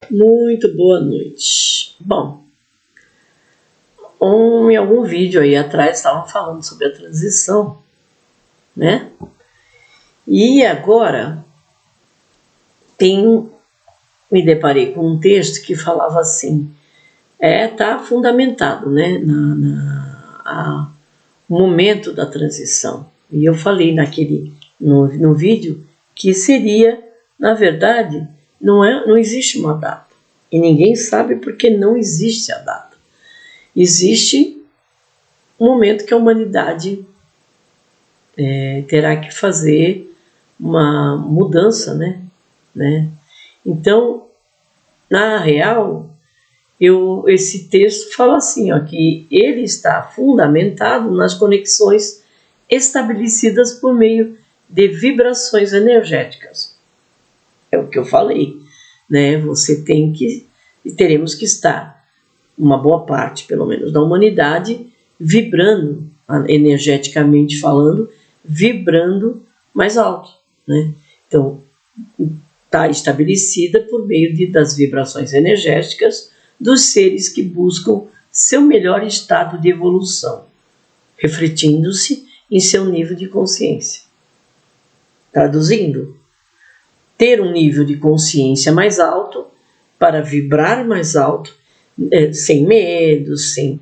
Muito boa noite. Bom, em algum vídeo aí atrás estavam falando sobre a transição, né? E agora me deparei com um texto que falava assim, tá fundamentado, né, o momento da transição. E eu falei no vídeo que seria, na verdade, não existe uma data. E ninguém sabe porque não existe a data. Existe um momento que a humanidade terá que fazer uma mudança, né? Então, na real, esse texto fala assim, que ele está fundamentado nas conexões estabelecidas por meio de vibrações energéticas. É o que eu falei, né? Teremos que estar, uma boa parte, pelo menos, da humanidade, vibrando, energeticamente falando, vibrando mais alto, né? Então, está estabelecida por meio das vibrações energéticas dos seres que buscam seu melhor estado de evolução, refletindo-se em seu nível de consciência. Traduzindo, ter um nível de consciência mais alto para vibrar mais alto, sem medo, sem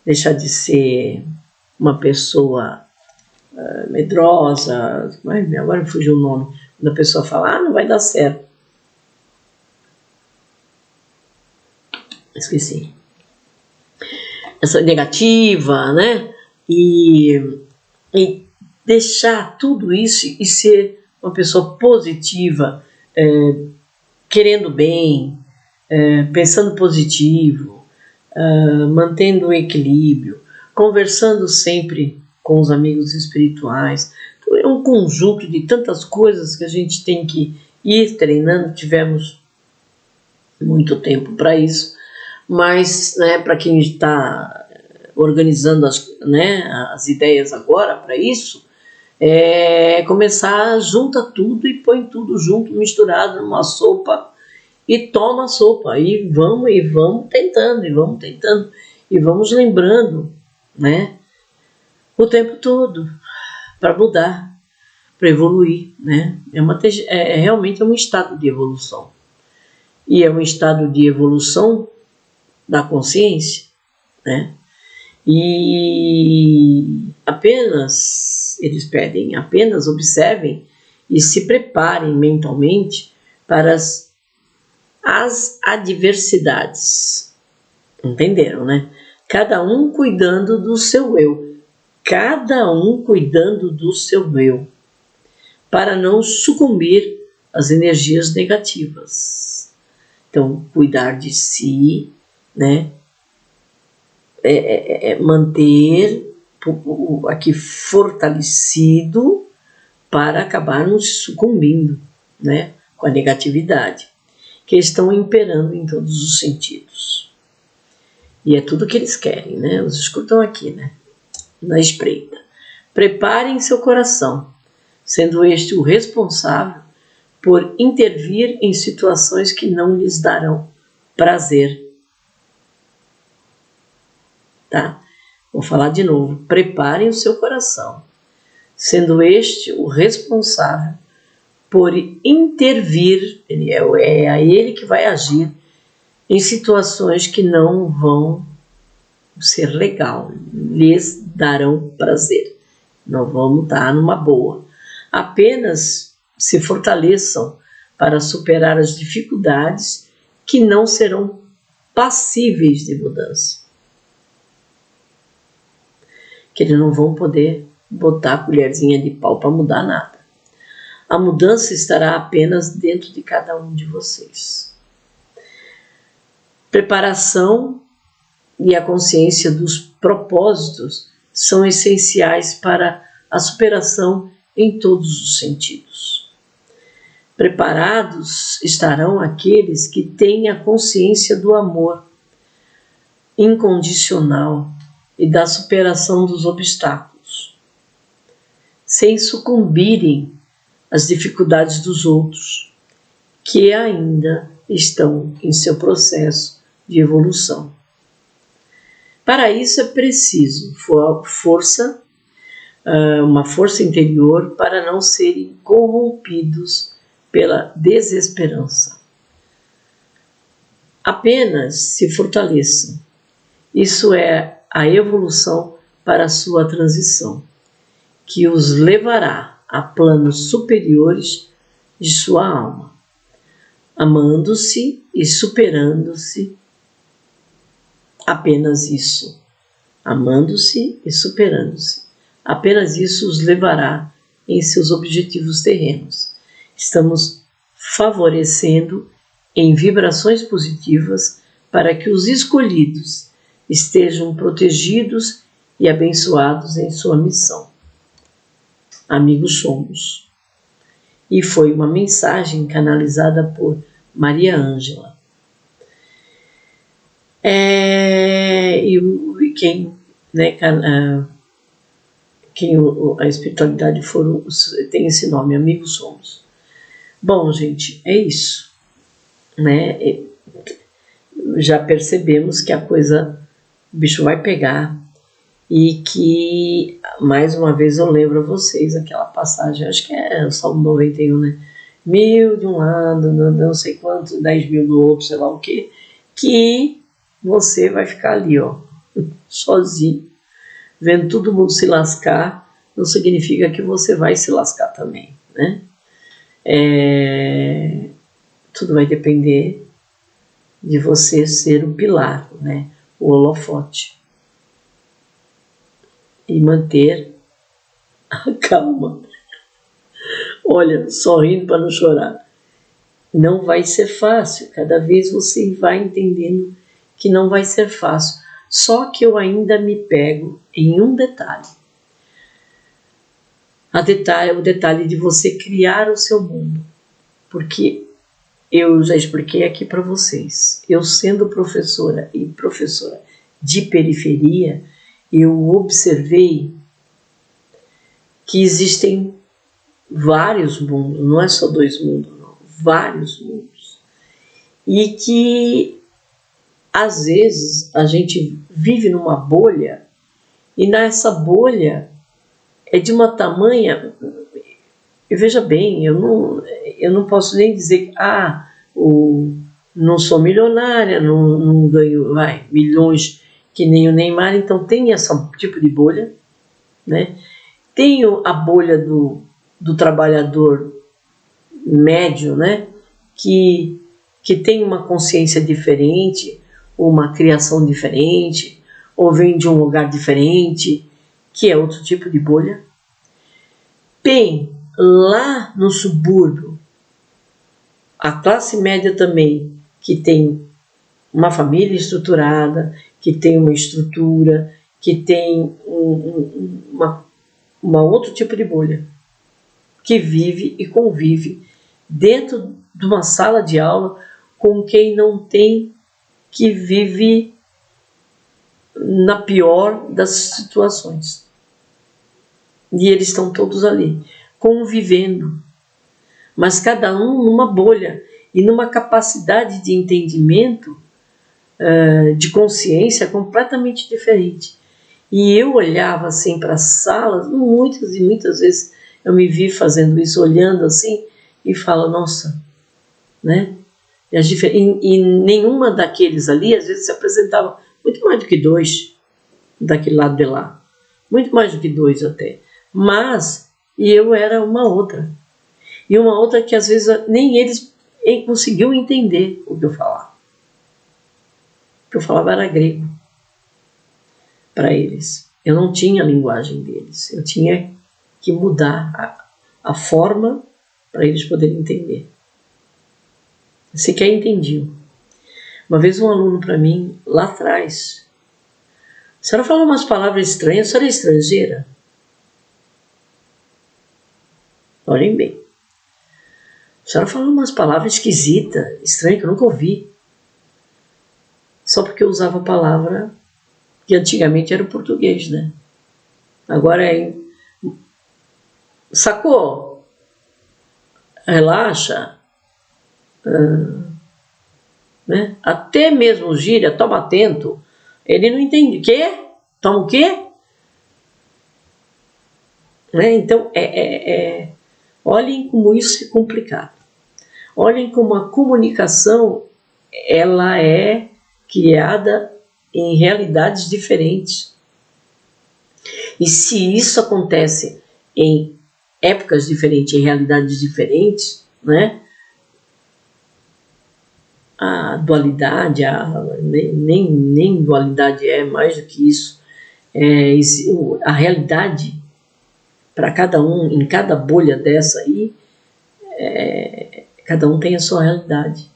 deixar de ser uma pessoa medrosa. Agora fugiu o nome. Quando a pessoa fala, não vai dar certo. Esqueci. Essa negativa, né? E deixar tudo isso e ser uma pessoa positiva, querendo bem, pensando positivo, mantendo o equilíbrio, conversando sempre com os amigos espirituais. Então, é um conjunto de tantas coisas que a gente tem que ir treinando. Tivemos muito tempo para isso, mas, né, para quem está organizando as ideias agora para isso, começar, junta tudo e põe tudo junto, misturado numa sopa e toma a sopa, e vamos tentando, e vamos lembrando, né, o tempo todo, para mudar, para evoluir, né? Realmente um estado de evolução. E é um estado de evolução da consciência, né? E eles pedem, apenas observem e se preparem mentalmente para as adversidades. Entenderam, né? Cada um cuidando do seu eu. Cada um cuidando do seu eu. Para não sucumbir às energias negativas. Então, cuidar de si, né? Manter aqui fortalecido para acabar nos sucumbindo, né? Com a negatividade, que estão imperando em todos os sentidos. E é tudo que eles querem, né? Os escutam aqui, né? Na espreita. Preparem seu coração, sendo este o responsável por intervir em situações que não lhes darão prazer. Tá? Vou falar de novo. Preparem o seu coração, sendo este o responsável por intervir, é a ele que vai agir em situações que não vão ser legal, lhes darão prazer. Não vamos estar numa boa. Apenas se fortaleçam para superar as dificuldades que não serão passíveis de mudança. Que eles não vão poder botar a colherzinha de pau para mudar nada. A mudança estará apenas dentro de cada um de vocês. Preparação e a consciência dos propósitos são essenciais para a superação em todos os sentidos. Preparados estarão aqueles que têm a consciência do amor incondicional e da superação dos obstáculos, sem sucumbirem as dificuldades dos outros, que ainda estão em seu processo de evolução. Para isso é preciso força, uma força interior para não serem corrompidos pela desesperança. Apenas se fortaleçam. Isso é a evolução para a sua transição, que os levará a planos superiores de sua alma, amando-se e superando-se. Apenas isso, amando-se e superando-se. Apenas isso os levará em seus objetivos terrenos. Estamos favorecendo em vibrações positivas para que os escolhidos estejam protegidos e abençoados em sua missão. Amigos somos. E foi uma mensagem canalizada por Maria Ângela. E quem, né, quem a espiritualidade tem esse nome, Amigos Somos. Bom, gente, é isso, né? Já percebemos que a coisa, o bicho vai pegar, e que, mais uma vez, eu lembro a vocês aquela passagem, acho que é o Salmo 91, né? 1000 de um lado, não sei quanto, 10.000 do outro, sei lá o quê, que você vai ficar ali, ó, sozinho, vendo todo mundo se lascar, não significa que você vai se lascar também, né? Tudo vai depender de você ser o pilar, né? O holofote. E manter a calma. Olha, sorrindo para não chorar. Não vai ser fácil. Cada vez você vai entendendo que não vai ser fácil. Só que eu ainda me pego em um detalhe. O detalhe de você criar o seu mundo. Porque eu já expliquei aqui para vocês. Eu sendo professora e professora de periferia, eu observei que existem vários mundos, não é só 2 mundos, não, vários mundos. E que, às vezes, a gente vive numa bolha, e nessa bolha é de uma tamanha... E veja bem, eu não posso nem dizer que não sou milionária, não ganho milhões que nem o Neymar, então tem esse tipo de bolha, né? Tenho a bolha do trabalhador médio, né? Que tem uma consciência diferente, ou uma criação diferente, ou vem de um lugar diferente, que é outro tipo de bolha. Tem lá no subúrbio a classe média também, que tem uma família estruturada, que tem uma estrutura, que tem uma outro tipo de bolha, que vive e convive dentro de uma sala de aula com quem não tem, que vive na pior das situações. E eles estão todos ali, convivendo, mas cada um numa bolha e numa capacidade de entendimento, de consciência completamente diferente. E eu olhava assim para as salas, muitas e muitas vezes eu me vi fazendo isso, olhando assim, e falo, nossa, né? E nenhuma daqueles ali, às vezes, se apresentava muito mais do que 2 daquele lado de lá. Muito mais do que 2 até. Mas, e eu era uma outra. E uma outra que às vezes nem eles conseguiam entender o que eu falava. O que eu falava era grego para eles. Eu não tinha a linguagem deles. Eu tinha que mudar a forma para eles poderem entender. Sequer entendiam. Uma vez um aluno para mim, lá atrás, a senhora fala umas palavras estranhas, a senhora é estrangeira? Olhem bem. A senhora fala umas palavras esquisitas, estranhas, que eu nunca ouvi. Só porque eu usava a palavra que antigamente era o português, né? Agora é... Sacou? relaxa, né? Até mesmo gíria, toma atento, ele não entende. Quê? Toma o quê? Né? Então, olhem como isso é complicado. Olhem como a comunicação ela é criada em realidades diferentes. E se isso acontece em épocas diferentes, em realidades diferentes, né? A dualidade, nem dualidade é mais do que isso. A realidade para cada um, em cada bolha dessa aí, cada um tem a sua realidade.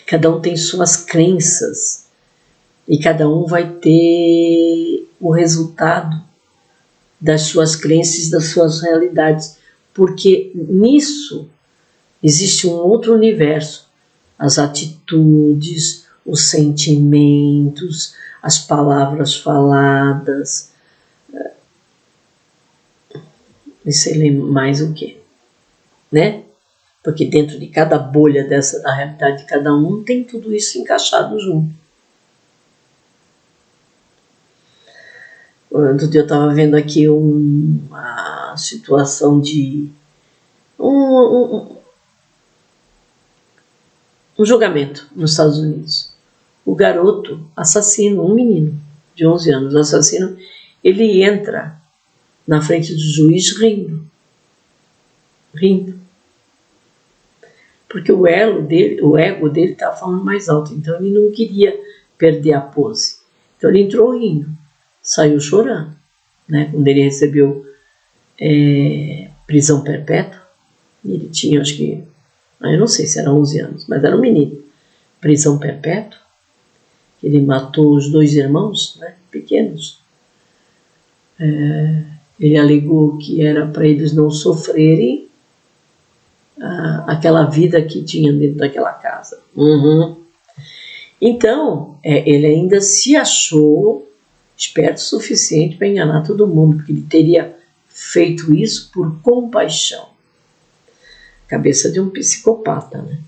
Cada um tem suas crenças. E cada um vai ter o resultado das suas crenças, das suas realidades. Porque nisso existe um outro universo. As atitudes, os sentimentos, as palavras faladas. E sei lá mais o quê, né? Porque dentro de cada bolha dessa, da realidade de cada um, tem tudo isso encaixado junto. Outro dia eu estava vendo aqui uma situação de um julgamento nos Estados Unidos. O garoto assassino, um menino de 11 anos, assassino, ele entra na frente do juiz rindo. Porque o ego dele estava falando mais alto, então ele não queria perder a pose. Então ele entrou rindo, saiu chorando, né? Quando ele recebeu prisão perpétua, ele tinha, acho que, eu não sei se era 11 anos, mas era um menino. Prisão perpétua, ele matou os 2 irmãos, né, pequenos. Ele alegou que era para eles não sofrerem aquela vida que tinha dentro daquela casa. Então, ele ainda se achou esperto o suficiente para enganar todo mundo, porque ele teria feito isso por compaixão. Cabeça de um psicopata, né?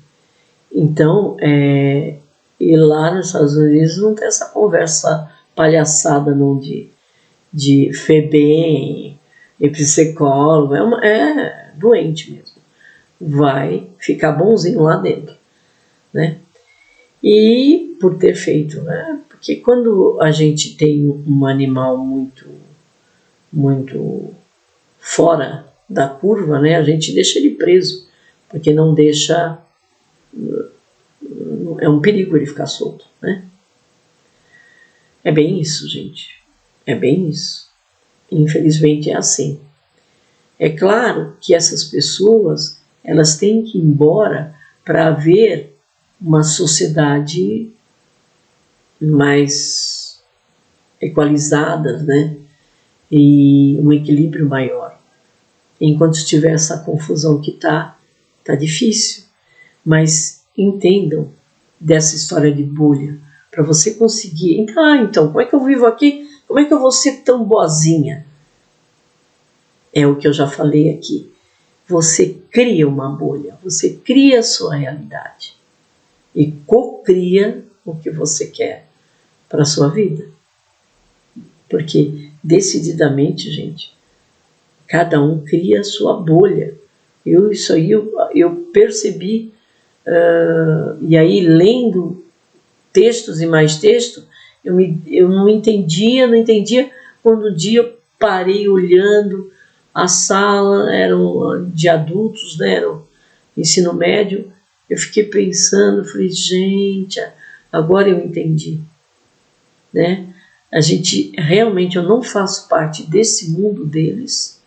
Então, e lá nos Estados Unidos não tem essa conversa palhaçada não de FEBEM e psicólogo, é doente mesmo. Vai ficar bonzinho lá dentro, né? E por ter feito, né? Porque quando a gente tem um animal muito fora da curva, né? A gente deixa ele preso, porque não deixa, é um perigo ele ficar solto, né? É bem isso, gente. É bem isso. Infelizmente é assim. É claro que essas pessoas, elas têm que ir embora para haver uma sociedade mais equalizada, né? E um equilíbrio maior. Enquanto estiver essa confusão que tá difícil. Mas entendam dessa história de bolha. Para você conseguir... Então, como é que eu vivo aqui? Como é que eu vou ser tão boazinha? É o que eu já falei aqui. Você cria uma bolha. Você cria a sua realidade. E co-cria o que você quer para a sua vida. Porque, decididamente, gente, cada um cria a sua bolha. Isso aí eu percebi, e aí lendo textos e mais textos, eu não entendia, quando um dia eu parei olhando a sala, eram de adultos, né, era ensino médio, eu fiquei pensando, falei, gente, agora eu entendi, né? A gente, realmente, eu não faço parte desse mundo deles,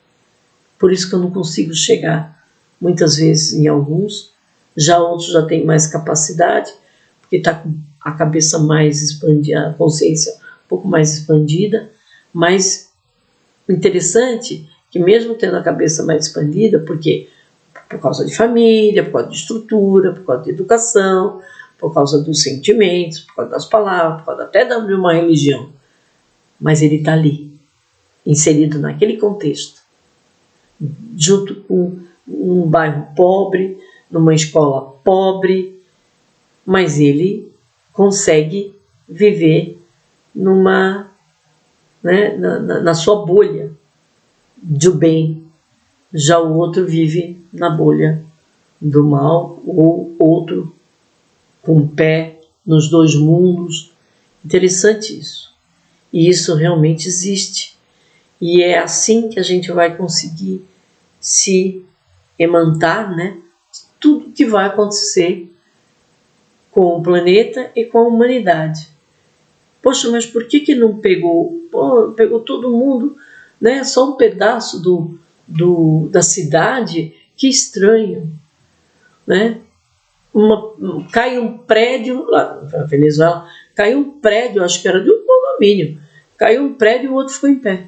por isso que eu não consigo chegar, muitas vezes, em alguns, já outros já têm mais capacidade, porque está com a cabeça mais expandida, a consciência um pouco mais expandida, mas o interessante é que mesmo tendo a cabeça mais expandida, porque por causa de família, por causa de estrutura, por causa de educação, por causa dos sentimentos, por causa das palavras, por causa até de uma religião, mas ele está ali, inserido naquele contexto, junto com num bairro pobre, numa escola pobre, mas ele consegue viver numa, né, na sua bolha do bem. Já o outro vive na bolha do mal, ou outro com o pé nos dois mundos. Interessante isso. E isso realmente existe. E é assim que a gente vai conseguir se emantar, né? Tudo que vai acontecer com o planeta e com a humanidade. Poxa, mas por que não pegou? Pô, pegou todo mundo, né? Só um pedaço da cidade. Que estranho, né? Cai um prédio lá na Venezuela, caiu um prédio, acho que era de um condomínio, caiu um prédio e o outro ficou em pé.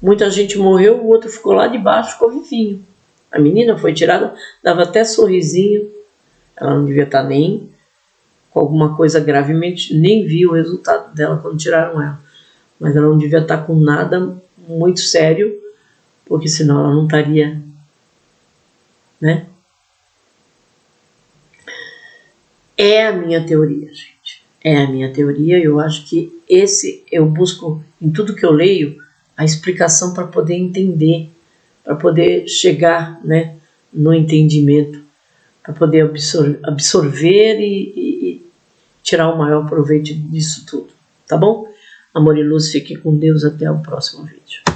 Muita gente morreu, o outro ficou lá de baixo, ficou vivinho. A menina foi tirada, dava até sorrisinho, ela não devia estar nem com alguma coisa gravemente, nem vi o resultado dela quando tiraram ela, mas ela não devia estar com nada muito sério, porque senão ela não estaria, né? É a minha teoria, gente. É a minha teoria. Eu acho que eu busco em tudo que eu leio a explicação para poder entender, para poder chegar, né, no entendimento, para poder absorver e tirar o maior proveito disso tudo. Tá bom? Amor e luz, fique com Deus. Até o próximo vídeo.